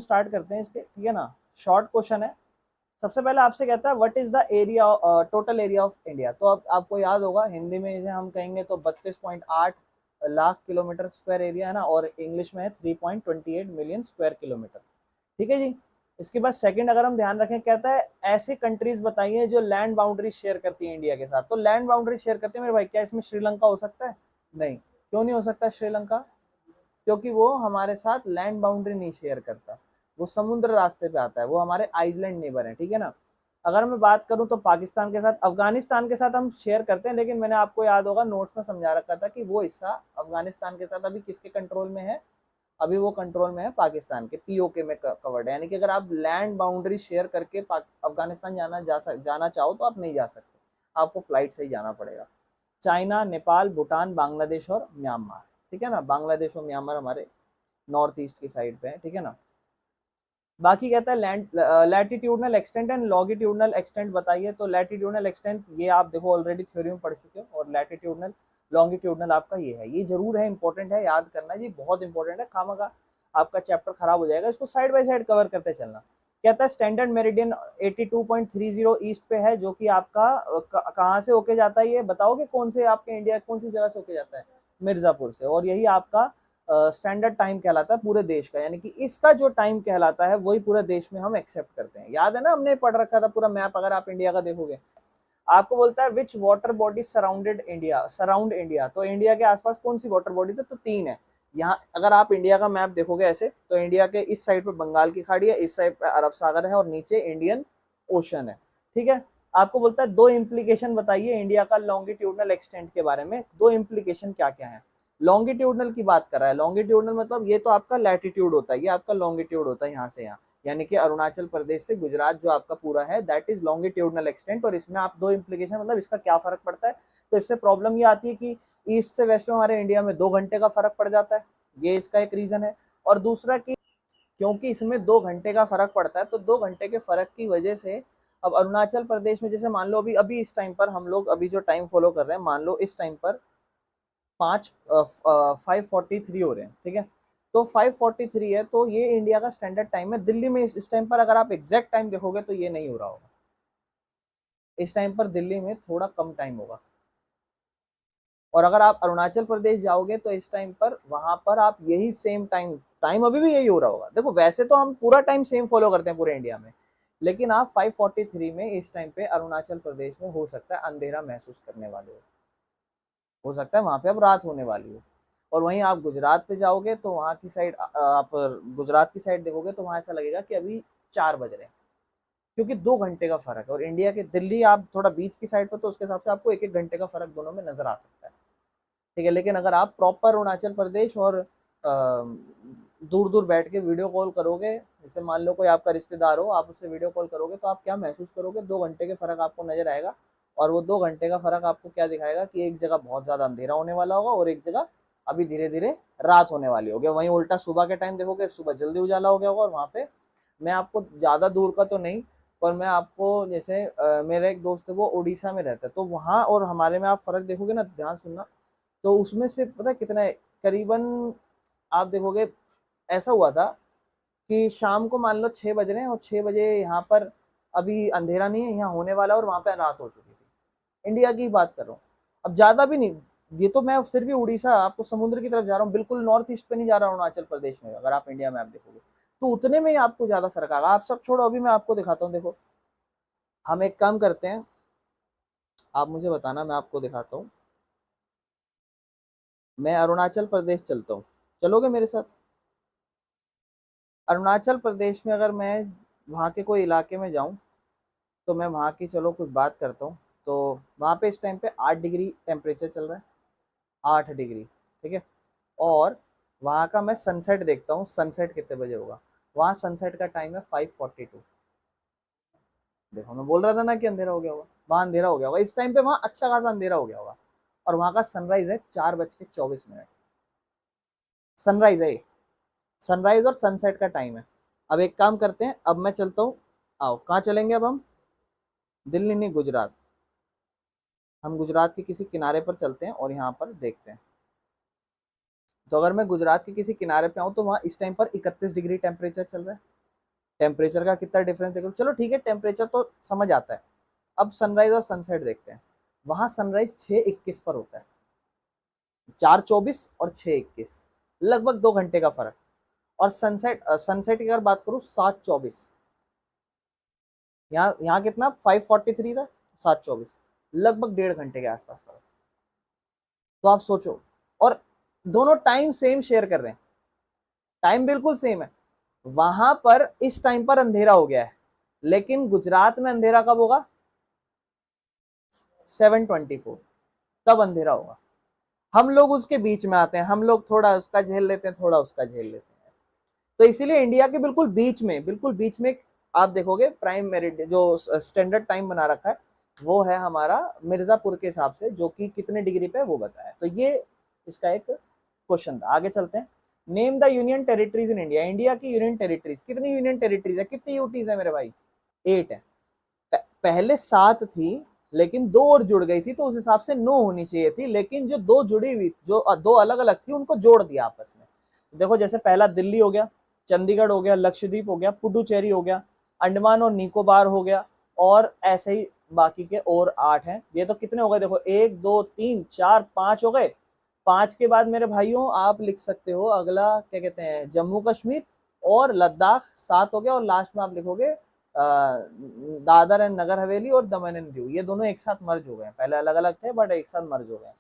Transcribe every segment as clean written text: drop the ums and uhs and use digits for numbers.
Start करते हैं इसके, ठीक है ना। शॉर्ट क्वेश्चन है। सबसे पहले आपसे कहता है what is the area, total area of India. तो अब आपको याद होगा हिंदी में इसे हम कहेंगे तो 32.8 लाख किलोमीटर स्क्वायर एरिया है ना, और इंग्लिश में है 3.28 मिलियन स्क्वायर किलोमीटर, ठीक है जी। इसके बाद सेकंड अगर हम ध्यान रखें, कहता है ऐसे कंट्रीज बताइए जो लैंड बाउंड्री शेयर करती है इंडिया के साथ। तो लैंड बाउंड्री शेयर करते हैं मेरे भाई, क्या इसमें श्रीलंका हो सकता है? नहीं। क्यों नहीं हो सकता श्रीलंका? क्योंकि वो हमारे साथ लैंड बाउंड्री नहीं शेयर करता, वो समुद्र रास्ते पे आता है, वो हमारे आइसलैंड नेबर है, ठीक है ना। अगर मैं बात करूं तो पाकिस्तान के साथ, अफगानिस्तान के साथ हम शेयर करते हैं, लेकिन मैंने आपको याद होगा नोट्स में समझा रखा था कि वो हिस्सा अफगानिस्तान के साथ अभी किसके कंट्रोल में है? अभी वो कंट्रोल में है पाकिस्तान के, पीओके में कवर्ड है। यानी कि अगर आप लैंड बाउंड्री शेयर करके अफगानिस्तान जाना चाहो तो आप नहीं जा सकते, आपको फ्लाइट से ही जाना पड़ेगा। चाइना, नेपाल, भूटान, बांग्लादेश और म्यांमार, ठीक है ना। बांग्लादेश और म्यांमार हमारे नॉर्थ ईस्ट की साइड पे है, ठीक है ना। बाकी कहता है land latitudinal extent and longitudinal extent बताइए। तो लैटिट्यूडनल एक्सटेंट ये आप देखो ऑलरेडी थ्योरी में पढ़ चुके हो, और लैटिट्यूडनल लॉन्गिट्यूडनल आपका ये है, ये जरूर है, इंपॉर्टेंट है, याद करना जी, बहुत इंपॉर्टेंट है। खामखा आपका चैप्टर खराब हो जाएगा, इसको साइड बाय साइड कवर करते चलना। कहता है स्टैंडर्ड मेरिडियन 82.30 ईस्ट पे है, जो कि आपका कहाँ से होके जाता है, ये बताओगे कौन से आपके इंडिया कौन सी जगह से होके जाता है? मिर्जापुर से। और यही आपका स्टैंडर्ड टाइम कहलाता है पूरे देश का, यानी कि इसका जो टाइम कहलाता है वही पूरे देश में हम एक्सेप्ट करते हैं। याद है ना, हमने पढ़ रखा था पूरा मैप, अगर आप इंडिया का देखोगे। आपको बोलता है which water body surround India. तो इंडिया के आसपास कौन सी वाटर बॉडी? तो तीन है। यहाँ अगर आप इंडिया का मैप देखोगे ऐसे, तो इंडिया के इस साइड पे बंगाल की खाड़ी है, इस साइड पे अरब सागर है, और नीचे इंडियन ओशन है, ठीक है। आपको बोलता है दो इम्प्लीकेशन बताइए इंडिया का लॉन्गिट्यूडनल एक्सटेंट के बारे में, दो इम्प्लीकेशन क्या क्या है। लॉन्गिट्यूडनल की बात कर रहा है, लॉन्गिट्यूडनल मतलब ये तो आपका लैटिट्यूड होता है, ये आपका लॉन्गिट्यूड होता है यहाँ से यहाँ, यानी कि अरुणाचल प्रदेश से गुजरात जो आपका पूरा है, दैट इज लॉन्गिट्यूडनल एक्सटेंट। और इसमें आप दो इम्प्लीकेशन, मतलब इसका क्या फर्क पड़ता है, तो इससे प्रॉब्लम ये आती है कि ईस्ट से वेस्ट में हमारे इंडिया में 2 घंटे का फर्क पड़ जाता है, ये इसका एक रीजन है। और दूसरा कि क्योंकि इसमें 2 घंटे का फर्क पड़ता है, तो 2 घंटे के फर्क की वजह से अब अरुणाचल प्रदेश में, जैसे मान लो अभी अभी इस टाइम पर हम लोग अभी जो टाइम फॉलो कर रहे हैं, मान लो इस टाइम पर 5:43 हो रहे हैं, ठीक है। तो 5:43 है, तो ये इंडिया का स्टैंडर्ड टाइम है। दिल्ली में इस टाइम पर अगर आप एग्जैक्ट टाइम देखोगे तो ये नहीं हो रहा होगा, इस टाइम पर दिल्ली में थोड़ा कम टाइम होगा। और अगर आप अरुणाचल प्रदेश जाओगे तो इस टाइम पर वहां पर आप यही सेम टाइम, टाइम अभी भी यही हो रहा होगा। देखो वैसे तो हम पूरा टाइम सेम फॉलो करते हैं पूरे इंडिया में, लेकिन आप 5:43 में इस टाइम पे अरुणाचल प्रदेश में हो सकता है अंधेरा महसूस करने वाले हो सकता है वहां पे अब रात होने वाली हो। और वहीं आप गुजरात पे जाओगे तो वहां की साइड, आप गुजरात की साइड देखोगे तो वहां ऐसा लगेगा कि अभी 4 बज रहे हैं, क्योंकि 2 घंटे का फर्क है। और इंडिया के दिल्ली आप थोड़ा बीच की साइड पर, तो उसके हिसाब से आपको 1-1 घंटे का फर्क दोनों में नजर आ सकता है, ठीक है। लेकिन अगर आप प्रॉपर अरुणाचल प्रदेश और दूर दूर बैठ के वीडियो कॉल करोगे, जैसे मान लो कोई आपका रिश्तेदार हो, आप उससे वीडियो कॉल करोगे, तो आप क्या महसूस करोगे? 2 घंटे के फर्क आपको नजर आएगा। और वो 2 घंटे का फर्क आपको क्या दिखाएगा कि एक जगह बहुत ज्यादा अंधेरा होने वाला होगा और एक जगह अभी धीरे धीरे रात होने वाली होगी। वहीं उल्टा सुबह के टाइम देखोगे, सुबह जल्दी उजाला हो गया होगा। और वहाँ पे मैं आपको ज्यादा दूर का तो नहीं, पर मैं आपको जैसे मेरा एक दोस्त है वो उड़ीसा में रहता है, तो वहाँ और हमारे में आप फर्क देखोगे ना, ध्यान सुनना, तो उसमें से पता है कितना है, करीबन आप देखोगे ऐसा हुआ था कि शाम को मान लो 6 बज रहे हैं, और 6 बजे यहाँ पर अभी अंधेरा नहीं है, यहाँ होने वाला है, और वहां पे रात हो चुकी थी। इंडिया की बात कर रहा हूँ, अब ज्यादा भी नहीं। ये तो मैं फिर भी उड़ीसा, आपको समुद्र की तरफ जा रहा हूँ, बिल्कुल नॉर्थ ईस्ट पे नहीं जा रहा हूँ अरुणाचल प्रदेश में। अगर आप इंडिया में आप देखोगे तो उतने में ही आपको ज्यादा फर्क आएगा। आप सब छोड़ो, अभी मैं आपको दिखाता हूँ। देखो हम एक काम करते हैं, आप मुझे बताना, मैं आपको दिखाता हूँ। मैं अरुणाचल प्रदेश चलता हूँ, चलोगे मेरे साथ? अरुणाचल प्रदेश में अगर मैं वहाँ के कोई इलाके में जाऊँ, तो मैं वहाँ की चलो कुछ बात करता हूँ। तो वहाँ पे इस टाइम पे 8 डिग्री टेम्परेचर चल रहा है, 8 डिग्री, ठीक है। और वहाँ का मैं सनसेट देखता हूँ, सनसेट कितने बजे होगा। वहाँ सनसेट का टाइम है 5:42। देखो मैं बोल रहा था ना कि अंधेरा हो गया होगा, वहाँ अंधेरा हो गया होगा इस टाइम पे, वहाँ अच्छा खासा अंधेरा हो गया होगा। और वहाँ का सनराइज है 4:24। सनराइज है, सनराइज और सनसेट का टाइम है। अब एक काम करते हैं, अब मैं चलता हूँ, आओ कहाँ चलेंगे अब हम? दिल्ली नहीं, गुजरात। हम गुजरात के किसी किनारे पर चलते हैं और यहाँ पर देखते हैं। तो अगर मैं गुजरात के किसी किनारे पे आऊँ तो वहाँ इस टाइम पर 31 डिग्री टेम्परेचर चल रहा है। टेम्परेचर का कितना डिफरेंस देखो, चलो ठीक है टेम्परेचर तो समझ आता है। अब सनराइज और सनसेट देखते हैं। वहां सनराइज 6:21 पर होता है, 4:24 और 6:21, लगभग 2 घंटे का फर्क। और सनसेट सनसेट की अगर बात करूं 7:24, यहाँ यहाँ कितना 5:43 था, 7:24, लगभग 1.5 घंटे के आसपास फर्क। तो आप सोचो, और दोनों टाइम सेम शेयर कर रहे हैं, टाइम बिल्कुल सेम है। वहां पर इस टाइम पर अंधेरा हो गया है, लेकिन गुजरात में अंधेरा कब होगा, 7:24, तब अंधेरा होगा। हम लोग उसके बीच में आते हैं, हम लोग थोड़ा उसका झेल लेते हैं, थोड़ा उसका झेल लेते हैं। तो इसीलिए इंडिया के बिल्कुल बीच में, बिल्कुल बीच में आप देखोगे प्राइम मेरिड जो स्टैंडर्ड टाइम बना रखा है, वो है हमारा मिर्जापुर के हिसाब से, जो कि कितने डिग्री पे है वो बताया। तो ये इसका एक क्वेश्चन था। आगे चलते हैं। Name the union territories in India. India की यूनियन टेरिटरीज, कितनी यूनियन टेरिटरीज है, कितनी यूटीज है मेरे भाई, 8 है। पहले 7 थी, लेकिन 2 और जुड़ गई थी, तो उस हिसाब से 9 होनी चाहिए थी, लेकिन जो 2 जुड़ी हुई, जो 2 अलग अलग थी, उनको जोड़ दिया आपस में। देखो जैसे पहला दिल्ली हो गया, चंडीगढ़ हो गया, लक्षद्वीप हो गया, पुडुचेरी हो गया, अंडमान और निकोबार हो गया, और ऐसे ही बाकी के और 8 हैं। ये तो कितने हो गए, देखो 1 2 3 4 5 हो गए। 5 के बाद मेरे भाइयों आप लिख सकते हो अगला क्या कहते हैं, जम्मू कश्मीर और लद्दाख, 7 हो गया। और लास्ट में आप लिखोगे दादर एंड नगर हवेली और दमन एंड दीव, ये दोनों एक साथ मर्ज हो गए, पहले अलग अलग थे बट एक साथ मर्ज हो गए।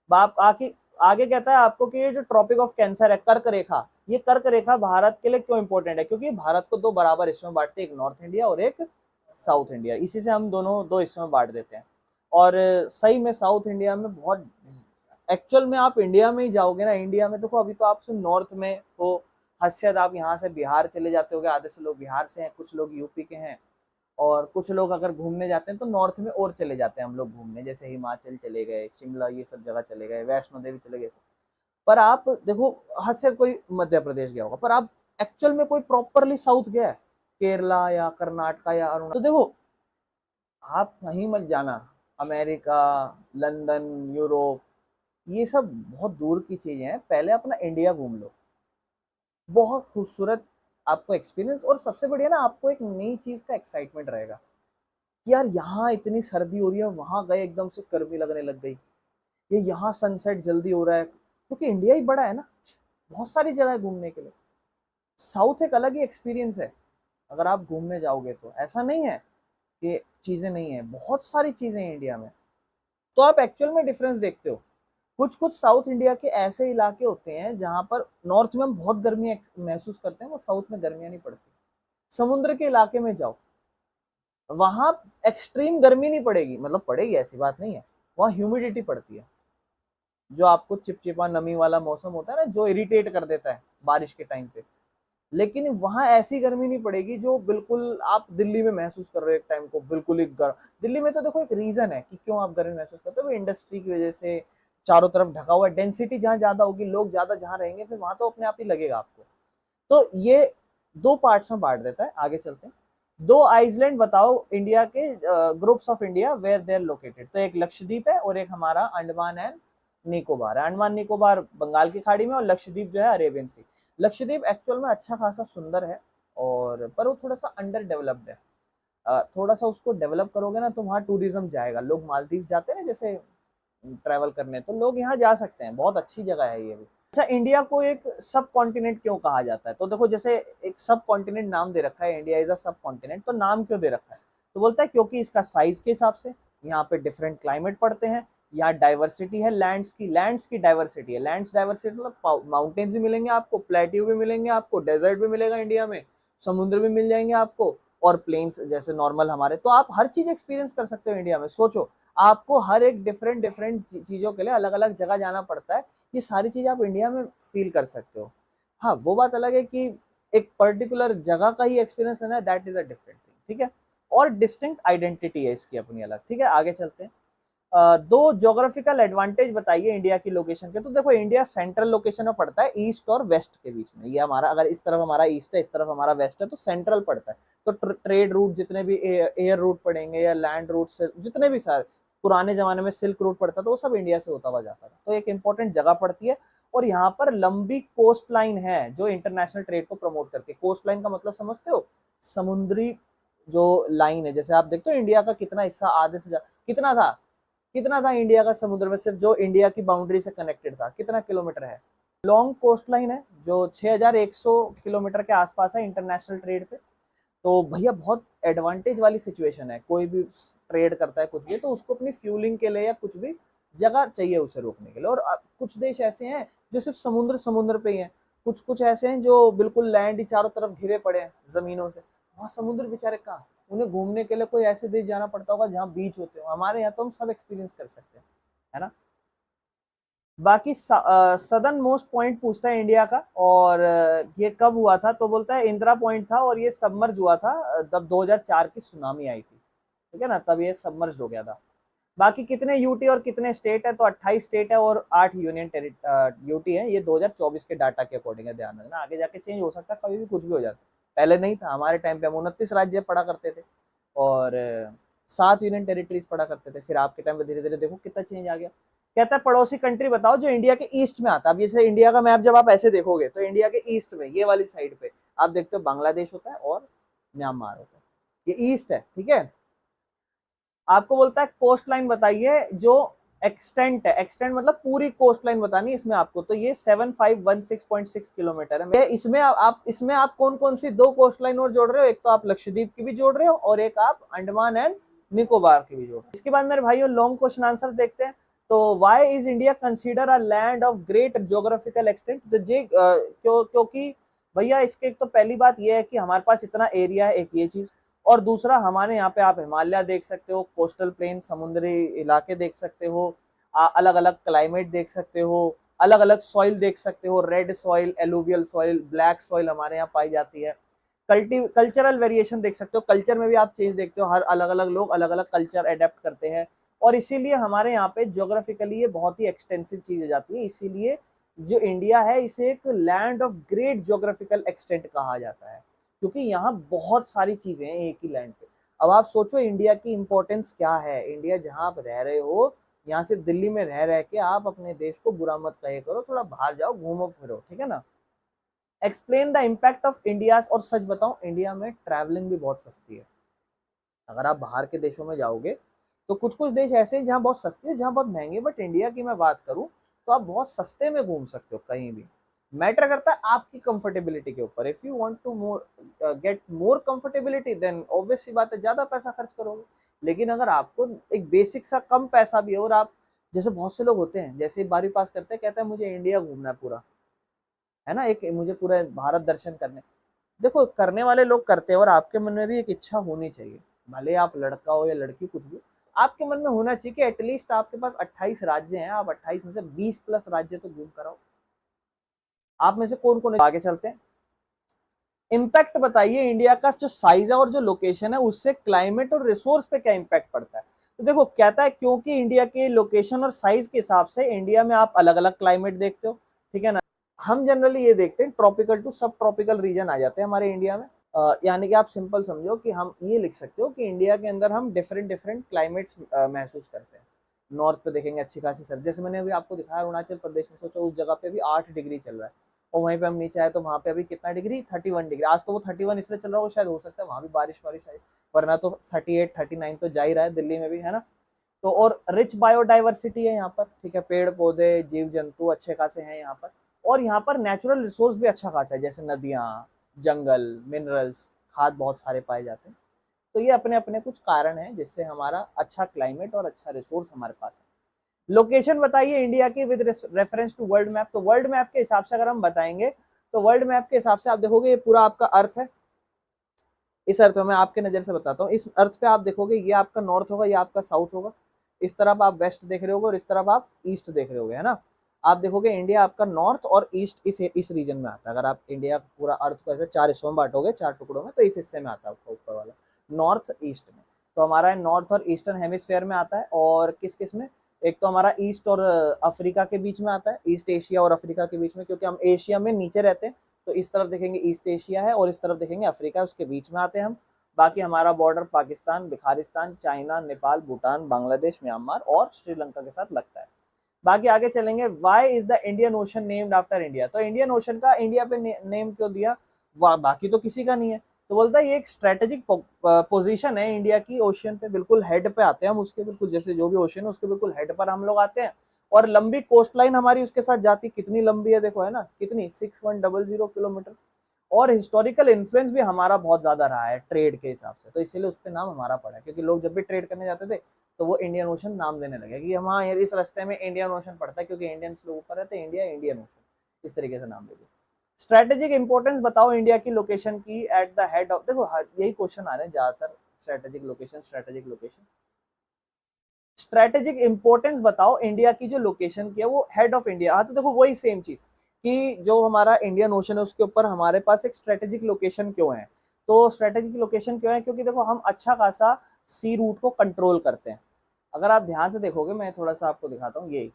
बाप आके आगे कहता है आपको कि ये जो ट्रॉपिक ऑफ कैंसर है, कर्क रेखा, ये कर्क रेखा भारत के लिए क्यों इंपॉर्टेंट है, क्योंकि भारत को 2 बराबर हिस्सों में बांटते हैं, एक नॉर्थ इंडिया और एक साउथ इंडिया, इसी से हम दोनों 2 हिस्सों में बांट देते हैं। और सही में साउथ इंडिया में बहुत, एक्चुअल में आप इंडिया में ही जाओगे ना, इंडिया में देखो अभी तो आप नॉर्थ में हो, हद आप यहाँ से बिहार चले जाते होगे, आधे से लोग बिहार से हैं, कुछ लोग यूपी के हैं, और कुछ लोग अगर घूमने जाते हैं तो नॉर्थ में और चले जाते हैं हम लोग घूमने, जैसे हिमाचल चले गए, शिमला, ये सब जगह चले गए, वैष्णो देवी चले गए। पर आप देखो, हद से कोई मध्य प्रदेश गया होगा, पर आप एक्चुअल में कोई प्रॉपरली साउथ गया है, केरला या कर्नाटका या अरुणाचल, तो देखो आप कहीं मत जाना, अमेरिका, लंदन, यूरोप, ये सब बहुत दूर की चीजें हैं, पहले अपना इंडिया घूम लो, बहुत खूबसूरत आपको एक्सपीरियंस, और सबसे बढ़िया ना आपको एक नई चीज का एक्साइटमेंट रहेगा कि यार यहाँ इतनी सर्दी हो रही है, वहां गए एकदम से गर्मी लगने लग गई, ये यहाँ सनसेट जल्दी हो रहा है, क्योंकि इंडिया ही बड़ा है ना, बहुत सारी जगह है घूमने के लिए। साउथ एक अलग ही एक्सपीरियंस है, अगर आप घूमने जाओगे तो ऐसा नहीं है कि चीजें नहीं है, बहुत सारी चीजें हैं इंडिया में। तो आप एक्चुअल में डिफरेंस देखते हो, कुछ कुछ साउथ इंडिया के ऐसे इलाके होते हैं जहां पर नॉर्थ में हम बहुत गर्मी महसूस करते हैं, वो साउथ में गर्मियां नहीं पड़ती। समुद्र के इलाके में जाओ, वहां एक्सट्रीम गर्मी नहीं पड़ेगी, मतलब पड़ेगी ऐसी बात नहीं है, वहां ह्यूमिडिटी पड़ती है, जो आपको चिपचिपा नमी वाला मौसम होता है ना, जो इरिटेट कर देता है बारिश के टाइम पे। लेकिन वहां ऐसी गर्मी नहीं पड़ेगी जो बिल्कुल आप दिल्ली में महसूस कर रहे हो एक टाइम को, बिल्कुल ही गर्म। दिल्ली में तो देखो एक रीजन है कि क्यों आप गर्मी महसूस करते हो, इंडस्ट्री की वजह से चारों तरफ ढका हुआ है, डेंसिटी जहां ज्यादा होगी, लोग ज्यादा जहां रहेंगे, फिर वहां तो अपने आप ही लगेगा आपको। तो ये 2 पार्ट्स में बांट देता है। आगे चलते हैं। 2 आइसलैंड बताओ इंडिया के, groups of India where they are located. तो एक लक्षद्वीप है और एक हमारा अंडमान एंड निकोबार है। अंडमान निकोबार बंगाल की खाड़ी में, और लक्षद्वीप जो है अरेबियन सी। लक्षद्वीप एक्चुअल में अच्छा खासा सुंदर है, और पर वो थोड़ा सा अंडर डेवलप्ड है। थोड़ा सा उसको डेवलप करोगे ना तो वहाँ टूरिज्म जाएगा, लोग मालदीव जाते हैं ना जैसे ट्रैवल करने, तो लोग यहाँ जा सकते हैं, बहुत अच्छी जगह है ये भी। अच्छा, इंडिया को एक सब कॉन्टिनेंट क्यों कहा जाता है, तो देखो जैसे एक सब कॉन्टिनेंट नाम दे रखा है, इंडिया इज अ सब कॉन्टिनेंट, तो नाम क्यों दे रखा है, तो बोलता है क्योंकि इसका साइज के हिसाब से यहाँ पे डिफरेंट क्लाइमेट पड़ते हैं, यहाँ डाइवर्सिटी है लैंड्स की डाइवर्सिटी है, लैंड्स डाइवर्सिटी मतलब माउंटेन्स भी मिलेंगे आपको, प्लेट्यू भी मिलेंगे आपको, डेजर्ट भी मिलेगा इंडिया में, समुद्र भी मिल जाएंगे आपको, और प्लेन्स जैसे नॉर्मल हमारे, तो आप हर चीज एक्सपीरियंस कर सकते हो इंडिया में। सोचो, आपको हर एक डिफरेंट डिफरेंट चीजों के लिए अलग अलग जगह जाना पड़ता है, ये सारी चीजें आप इंडिया में फील कर सकते हो। हाँ, वो बात अलग है कि एक पर्टिकुलर जगह का ही एक्सपीरियंस लेना है, that is a different thing, ठीक है। और डिस्टिंक्ट आइडेंटिटी है इसकी अपनी अलग, ठीक है। आगे चलते हैं। 2 ज्योग्राफिकल एडवांटेज बताइए इंडिया की लोकेशन के। तो देखो इंडिया सेंट्रल लोकेशन में पड़ता है, ईस्ट और वेस्ट के बीच में, ये हमारा अगर इस तरफ हमारा ईस्ट है, इस तरफ हमारा वेस्ट है, तो सेंट्रल पड़ता है। तो ट्रेड रूट जितने भी एयर रूट पड़ेंगे या लैंड रूट से जितने भी सारे, पुराने जमाने में सिल्क रूट पड़ता था, वो सब इंडिया से होता हुआ जाता था, तो एक इंपॉर्टेंट जगह पड़ती है। और यहाँ पर लंबी कोस्ट लाइन है जो इंटरनेशनल ट्रेड को प्रमोट करती है। कोस्ट लाइन का मतलब समझते हो, समुद्री जो लाइन है, जैसे आप देखते हो इंडिया का कितना हिस्सा आधे से ज्यादा, कितना था इंडिया का समुद्र में, सिर्फ जो इंडिया की बाउंड्री से कनेक्टेड था, कितना किलोमीटर है। लॉन्ग कोस्ट लाइन है जो 6100 किलोमीटर के आसपास है इंटरनेशनल ट्रेड पे। तो भैया बहुत एडवांटेज वाली सिचुएशन है, कोई भी ट्रेड करता है कुछ भी तो उसको अपनी फ्यूलिंग के लिए या कुछ भी जगह चाहिए उसे रोकने के लिए। और कुछ देश ऐसे हैं जो सिर्फ समुद्र समुद्र पे ही हैं, कुछ कुछ ऐसे हैं जो बिल्कुल लैंड ही चारों तरफ घिरे पड़े हैं जमीनों से, वहाँ समुद्र बेचारे कहाँ, उन्हें घूमने के लिए कोई ऐसे देश जाना पड़ता होगा जहाँ बीच होते हो। हमारे यहाँ तो हम सब एक्सपीरियंस कर सकते हैं, है ना। बाकी सदर्न मोस्ट पॉइंट पूछता है इंडिया का, और ये कब हुआ था, तो बोलता है इंदिरा पॉइंट था, और ये सबमर्ज हुआ था जब 2004 की सुनामी आई थी, ठीक है ना, तब ये सबमर्ज हो गया था। बाकी कितने यूटी और कितने स्टेट है, तो 28 स्टेट है और 8 यूनियन यूटी है। ये 2024 के डाटा के अकॉर्डिंग है, ध्यान रखना, आगे जाके चेंज हो सकता है, कभी भी कुछ भी हो जाता है। पहले नहीं था, हमारे टाइम पे हम 29 राज्य पढ़ा करते थे और 7 यूनियन टेरिटरीज पढ़ा करते थे। फिर आपके टाइम पे धीरे धीरे देखो कितना चेंज आ गया। कहता है पड़ोसी कंट्री बताओ जो इंडिया के ईस्ट में आता है। अब जैसे इंडिया का मैप जब आप ऐसे देखोगे तो इंडिया के ईस्ट में ये वाली साइड पे आप देखते हो बांग्लादेश होता है और म्यांमार होता है, ये ईस्ट है, ठीक है। आपको बोलता है कोस्ट लाइन बताइए जो एक्सटेंट है, एक्सटेंट मतलब पूरी कोस्ट लाइन बतानी है इसमें आपको, तो ये 7516.6 किलोमीटर है। इसमें आप कौन कौन सी दो कोस्ट लाइन और जोड़ रहे हो, एक तो आप लक्षद्वीप की भी जोड़ रहे हो और एक आप अंडमान एंड निकोबार की भी जोड़ रहे हो। इसके बाद मेरे भाइयों लॉन्ग क्वेश्चन आंसर देखते हैं। तो why is India consider a land of great geographical extent, तो क्योंकि भैया इसके एक तो पहली बात यह है कि हमारे पास इतना एरिया है, एक ये चीज, और दूसरा हमारे यहाँ पे आप हिमालय देख सकते हो, कोस्टल प्लेन समुद्री इलाके देख सकते हो, अलग अलग क्लाइमेट देख सकते हो, अलग अलग सॉइल देख सकते हो, red soil, alluvial soil, black soil हमारे यहाँ पाई जाती है। कल्चरल वेरिएशन देख सकते हो, कल्चर में भी आप चेंज देखते हो, हर अलग अलग लोग अलग अलग कल्चर अडेप्ट करते हैं, और इसीलिए हमारे यहाँ पे ज्योग्राफिकली ये बहुत ही एक्सटेंसिव चीज हो जाती है। इसीलिए जो इंडिया है इसे एक land of great geographical extent कहा जाता है, क्योंकि यहाँ बहुत सारी चीजें हैं एक ही लैंड पे। अब आप सोचो इंडिया की इंपॉर्टेंस क्या है, इंडिया जहाँ आप रह रहे हो, यहाँ से दिल्ली में रह रह के आप अपने देश को बुरा मत कहे करो, थोड़ा बाहर जाओ घूमो फिरो, ठीक है ना। Explain the impact of India, और सच बताऊं इंडिया में ट्रैवलिंग भी बहुत सस्ती है। अगर आप बाहर के देशों में जाओगे तो कुछ कुछ देश ऐसे हैं जहाँ बहुत सस्ती है, जहाँ बहुत महंगी है, बट इंडिया की मैं बात करूँ तो आप बहुत सस्ते में घूम सकते हो कहीं भी। मैटर करता है आपकी कंफर्टेबिलिटी के ऊपर। If you want to get more comfortability then obvious सी बात है ज्यादा पैसा खर्च करोगे। लेकिन अगर आपको एक बेसिक सा कम पैसा भी है, और आप जैसे बहुत से लोग होते हैं जैसे 12वीं पास करते हैं, कहता है मुझे इंडिया घूमना है पूरा, है ना, एक मुझे पूरा भारत दर्शन करने। देखो करने वाले लोग करते हैं, और आपके मन में भी एक इच्छा होनी चाहिए, भले आप लड़का हो या लड़की कुछ भी, आपके मन में होना चाहिए कि एटलीस्ट आपके पास 28 राज्य हैं, आप 28 में से 20 प्लस राज्य तो घूम कर आओ। आप में से कौन कौन, आगे चलते हैं। इम्पैक्ट बताइए इंडिया का जो साइज है और जो लोकेशन है उससे क्लाइमेट और रिसोर्स पे क्या इम्पैक्ट पड़ता है। तो देखो कहता है क्योंकि इंडिया के लोकेशन और साइज के हिसाब से इंडिया में आप अलग अलग क्लाइमेट देखते हो, ठीक है ना। हम जनरली ये देखते हैं ट्रॉपिकल टू सब ट्रॉपिकल रीजन आ जाते हैं हमारे इंडिया में। यानी कि आप सिंपल समझो कि हम ये लिख सकते हो कि इंडिया के अंदर हम डिफरेंट डिफरेंट क्लाइमेट्स महसूस करते हैं। नॉर्थ पे देखेंगे अच्छी खासी सर्दी, जैसे मैंने अभी आपको दिखाया अरुणाचल प्रदेश में, सोचो उस जगह पे भी 8 डिग्री चल रहा है, और वहीं पे हम नीचे आए तो वहाँ पे अभी कितना डिग्री, 31 डिग्री। आज तो वो 31 इसलिए चल रहा हो, शायद हो सकता है वहाँ भी बारिश वारिश आई, वरना तो 38 39 तो जा ही रहा है दिल्ली में भी, है ना। तो और रिच बायोडाइवर्सिटी है यहाँ पर, ठीक है, पेड़ पौधे जीव जंतु अच्छे खासे हैं यहाँ पर, और यहाँ पर नेचुरल रिसोर्स भी अच्छा खासा है, जैसे नदियाँ, जंगल, मिनरल्स, खाद बहुत सारे पाए जाते हैं। तो ये अपने अपने कुछ कारण हैं जिससे हमारा अच्छा क्लाइमेट और अच्छा रिसोर्स हमारे पास है। लोकेशन बताइए इंडिया की with reference to world map. तो वर्ल्ड मैप के हिसाब से अगर हम बताएंगे तो वर्ल्ड मैप के हिसाब से आप देखोगे ये पूरा आपका अर्थ है। इस अर्थ में मैं आपके नजर से बताता हूँ, इस अर्थ पे आप देखोगे ये आपका नॉर्थ होगा, ये आपका साउथ होगा, इस तरफ आप वेस्ट देख रहे होगे और इस तरफ आप ईस्ट देख रहे होगे, है ना। आप देखोगे इंडिया आपका नॉर्थ और ईस्ट इस रीजन में आता है। अगर आप इंडिया पूरा अर्थ को ऐसे 4 हिस्सों में बांटोगे, 4 टुकड़ों में, तो इस हिस्से में आता है आपका ऊपर वाला नॉर्थ ईस्ट में। तो हमारा नॉर्थ और ईस्टर्न हेमिस्फेयर में आता है, और किस किस में, एक तो हमारा ईस्ट और अफ्रीका के बीच में आता है, ईस्ट एशिया और अफ्रीका के बीच में, क्योंकि हम एशिया में नीचे रहते हैं तो इस तरफ देखेंगे ईस्ट एशिया है और इस तरफ देखेंगे अफ्रीका, उसके बीच में आते हैं हम। बाकी हमारा बॉर्डर पाकिस्तान, बिखारिस्तान, चाइना, नेपाल, भूटान, बांग्लादेश, म्यांमार और श्रीलंका के साथ लगता है। बाकी आगे चलेंगे। Why is the Indian ocean named after India. तो इंडियन ओशन का इंडिया पे नेम क्यों दिया, बाकी तो किसी का नहीं है, तो बोलता है ये एक स्ट्रेटेजिक पोजीशन है इंडिया की ओशियन पे, बिल्कुल हेड पे आते हैं हम उसके, बिल्कुल जैसे जो भी ओशियन है उसके बिल्कुल हेड पर हम लोग आते हैं। और लंबी कोस्ट लाइन हमारी उसके साथ जाती, कितनी लंबी है देखो, है ना कितनी, 6100 किलोमीटर। और हिस्टोरिकल इन्फ्लुएंस भी हमारा बहुत ज्यादा रहा है ट्रेड के हिसाब से, तो इसीलिए उस पर नाम हमारा पड़ा है, क्योंकि लोग जब भी ट्रेड करने जाते थे तो वो इंडियन ओशन नाम देने लगे कि हम, हाँ यार इस रास्ते में इंडियन ओशन पड़ता है, क्योंकि इंडियंस लोग ऊपर रहते हैं, इंडिया इंडियन ओशन, इस तरीके से नाम दे दिया। स्ट्रेटेजिक इंपॉर्टेंस बताओ इंडिया की लोकेशन की एट द हेड ऑफ, देखो यही क्वेश्चन आ रहे हैं ज्यादातर, strategic location, strategic location, strategic importance बताओ इंडिया की जो लोकेशन की है वो हेड ऑफ इंडिया। हाँ तो देखो वही सेम चीज कि जो हमारा इंडियन ओशन है उसके ऊपर हमारे पास एक स्ट्रेटेजिक लोकेशन क्यों है, तो स्ट्रेटेजिक लोकेशन क्यों है, क्योंकि देखो हम अच्छा खासा सी रूट को कंट्रोल करते हैं। अगर आप ध्यान से देखोगे, मैं थोड़ा सा आपको दिखाता हूँ, ये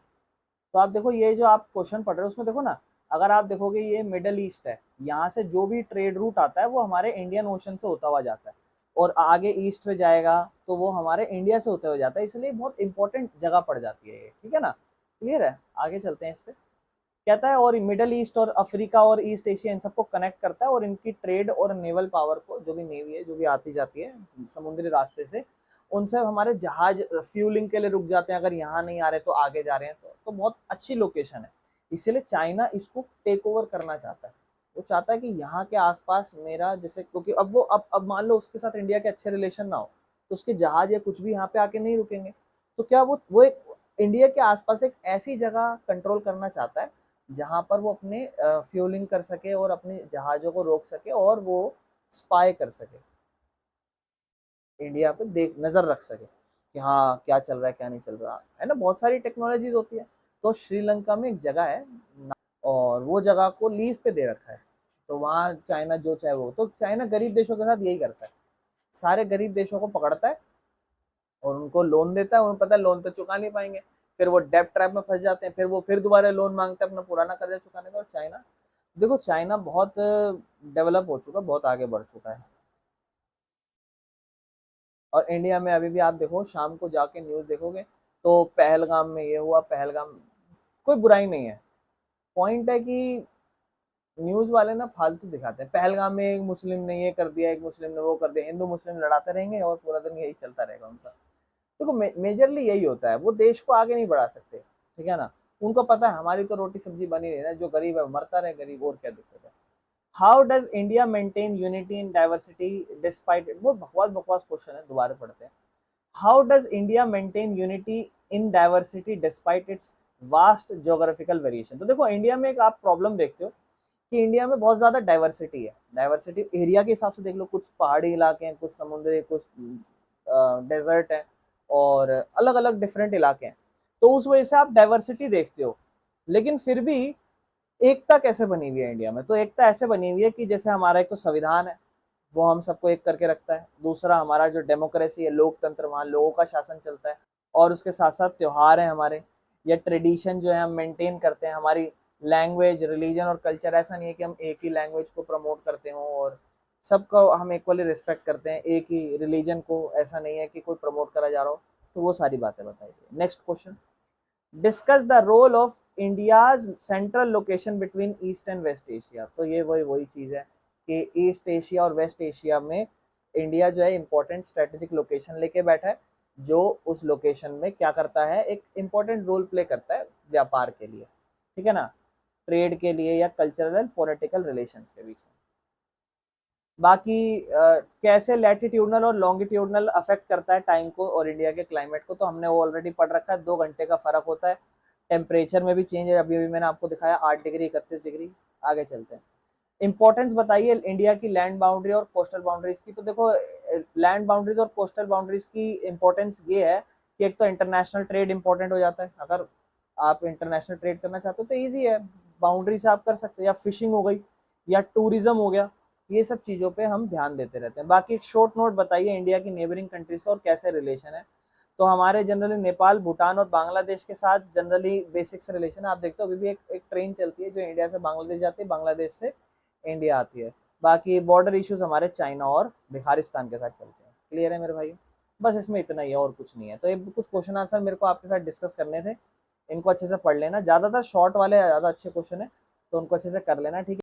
तो आप देखो ये जो आप क्वेश्चन पढ़ रहे हो उसमें देखो ना, अगर आप देखोगे ये मिडल ईस्ट है, यहाँ से जो भी ट्रेड रूट आता है वो हमारे इंडियन ओशन से होता हुआ जाता है, और आगे ईस्ट में जाएगा तो वो हमारे इंडिया से होते हुए जाता है, इसलिए बहुत इंपॉर्टेंट जगह पड़ जाती है ये, ठीक है ना, क्लियर है। आगे चलते हैं इस पे, कहता है और मिडल ईस्ट और अफ्रीका और ईस्ट एशिया इन सबको कनेक्ट करता है, और इनकी ट्रेड और नेवल पावर को, जो भी नेवी है जो भी आती जाती है समुद्री रास्ते से, उनसे हमारे जहाज फ्यूलिंग के लिए रुक जाते हैं, अगर यहाँ नहीं आ रहे तो आगे जा रहे हैं, तो बहुत अच्छी लोकेशन है। इसीलिए चाइना इसको टेक ओवर करना चाहता है, वो चाहता है कि यहाँ के आसपास मेरा जैसे, क्योंकि अब वो अब मान लो उसके साथ इंडिया के अच्छे रिलेशन ना हो तो उसके जहाज या कुछ भी यहाँ पे आके नहीं रुकेंगे, तो क्या वो एक इंडिया के आसपास एक ऐसी जगह कंट्रोल करना चाहता है जहां पर वो अपने फ्यूलिंग कर सके और अपने जहाजों को रोक सके और वो स्पाई कर सके, इंडिया पे देख नजर रख सके कि हाँ क्या चल रहा है क्या नहीं चल रहा है ना, बहुत सारी टेक्नोलॉजीज होती है। तो श्रीलंका में एक जगह है और वो जगह को लीज पे दे रखा है, तो वहाँ चाइना जो चाहे वो, तो चाइना गरीब देशों के साथ यही करता है, सारे गरीब देशों को पकड़ता है और उनको लोन देता है, उन्हें पता है लोन तो चुका नहीं पाएंगे, फिर वो डेब्ट ट्रैप में फंस जाते हैं, फिर वो फिर दोबारा लोन मांगते हैं अपना पुराना कर्जा चुकाने का। और चाइना, देखो चाइना बहुत डेवलप हो चुका, बहुत आगे बढ़ चुका है। और इंडिया में अभी भी आप देखो, शाम को जाके न्यूज देखोगे तो पहलगाम में ये हुआ, पहलगाम, कोई बुराई नहीं है, पॉइंट है कि न्यूज वाले ना फालतू दिखाते हैं, पहलगाम में एक मुस्लिम ने ये कर दिया, एक मुस्लिम ने वो कर दिया, हिंदू मुस्लिम लड़ाते रहेंगे और पूरा दिन यही चलता रहेगा उनका। देखो मेजरली यही होता है, वो देश को आगे नहीं बढ़ा सकते, ठीक है ना, उनको पता है हमारी तो रोटी सब्जी बनी रही है, जो गरीब है मरता रहे गरीब, और क्या दिक्कत है। How does India maintain unity in diversity despite it, बहुत बकवास बकवास क्वेश्चन है, दोबारा पढ़ते हैं। How does India maintain unity in diversity despite its vast geographical variation, तो देखो इंडिया में एक आप प्रॉब्लम देखते हो कि इंडिया में बहुत ज्यादा डाइवर्सिटी है, डाइवर्सिटी एरिया के हिसाब से देख लो, कुछ पहाड़ी इलाके हैं, कुछ समुद्री, कुछ डेजर्ट है, और अलग अलग डिफरेंट इलाके हैं, तो उस वजह से आप डाइवर्सिटी देखते हो। लेकिन फिर भी एकता कैसे बनी हुई है इंडिया में, तो एकता ऐसे बनी हुई है कि जैसे हमारा एक तो संविधान है, वो हम सबको एक करके रखता है, दूसरा हमारा जो डेमोक्रेसी है, लोकतंत्र, वहाँ लोगों का शासन चलता है, और उसके साथ साथ त्योहार हैं हमारे, या ट्रेडिशन जो है हम मेंटेन करते हैं, हमारी लैंग्वेज, रिलीजन और कल्चर, ऐसा नहीं है कि हम एक ही लैंग्वेज को प्रमोट करते हो और सबको हम इक्वली रिस्पेक्ट करते हैं, एक ही रिलीजन को ऐसा नहीं है कि कोई प्रमोट करा जा रहा हो, तो वो सारी बातें बताइए। Next question, discuss the role of India's central location between east and west Asia, तो ये वही चीज है कि ईस्ट एशिया और वेस्ट एशिया में इंडिया जो है इंपॉर्टेंट स्ट्रेटेजिक लोकेशन लेके बैठा है, जो उस लोकेशन में क्या करता है, एक इंपॉर्टेंट रोल प्ले करता है व्यापार के लिए, ठीक है ना, ट्रेड के लिए या कल्चरल एंड पॉलिटिकल रिलेशंस के बीच में। बाकी कैसे लैटिट्यूडनल और लॉन्गिट्यूडनल अफेक्ट करता है टाइम को और इंडिया के क्लाइमेट को, तो हमने वो ऑलरेडी पढ़ रखा है, 2 घंटे का फर्क होता है, टेम्परेचर में भी चेंज है, अभी अभी मैंने आपको दिखाया 8 डिग्री 31 डिग्री। आगे चलते हैं, इंपॉर्टेंस बताइए इंडिया की लैंड बाउंड्री और कोस्टल बाउंड्रीज की, तो देखो लैंड बाउंड्रीज और कोस्टल बाउंड्रीज की इंपॉर्टेंस ये है कि एक तो इंटरनेशनल ट्रेड इंपॉर्टेंट हो जाता है, अगर आप इंटरनेशनल ट्रेड करना चाहते हो तो ईजी है, बाउंड्री से आप कर सकते हो, या फिशिंग हो गई या टूरिज्म हो गया, ये सब चीज़ों पे हम ध्यान देते रहते हैं। बाकी एक शॉर्ट नोट बताइए इंडिया की नेबरिंग कंट्रीज का और कैसे रिलेशन है, तो हमारे जनरली नेपाल, भूटान और बांग्लादेश के साथ जनरली बेसिक से रिलेशन है, आप देखते हो अभी भी एक ट्रेन चलती है जो इंडिया से बांग्लादेश जाती है, बांग्लादेश से इंडिया आती है। बाकी बॉर्डर इश्यूज हमारे चाइना और बिहारिस्तान के साथ चलते हैं। क्लियर है मेरे भाई, बस इसमें इतना ही है और कुछ नहीं है। तो ये कुछ क्वेश्चन आंसर मेरे को आपके साथ डिस्कस करने थे, इनको अच्छे से पढ़ लेना, ज़्यादातर शॉर्ट वाले ज़्यादा अच्छे क्वेश्चन है, तो उनको अच्छे से कर लेना, ठीक है।